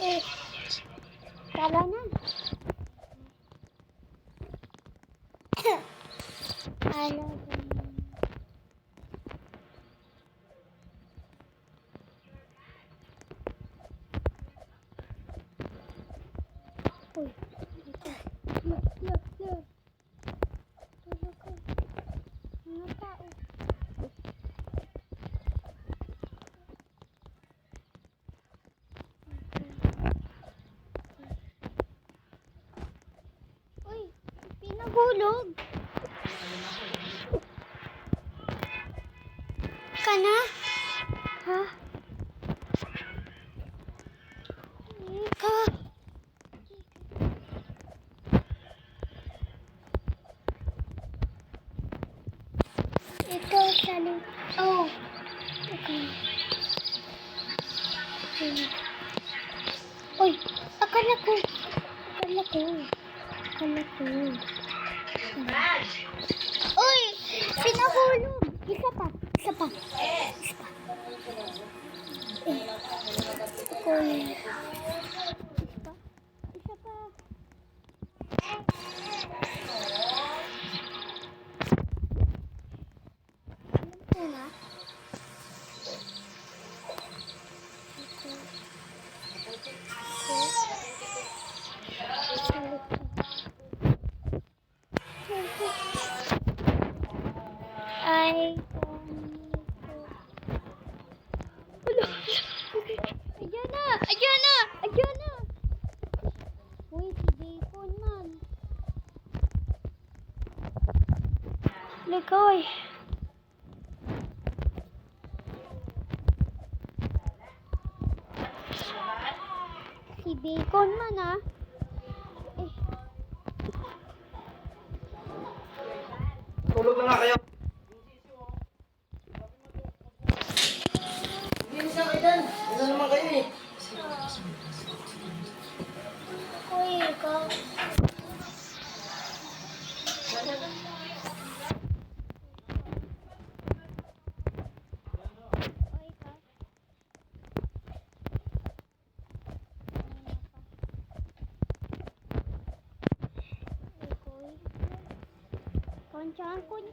Eh, tara na. Ano ba? Uy, dito. Look. Tulog ko. Mga tao. Uy, pinahulog. Ka na? Ha? Ika. Ikaw sali. Oh. Okay. Uy, akala ko. Uy, pinahulog. Isa pa. Uy. Isa pa. Alam ko na. Ay, Ayan na. Uy, si Bacon man. Lekoy. Si Bacon man ah. Eh. Tulog na nga kayo. Hindi siya kayo dyan. Ano naman kayo eh. Uy, ikaw. Koncan kun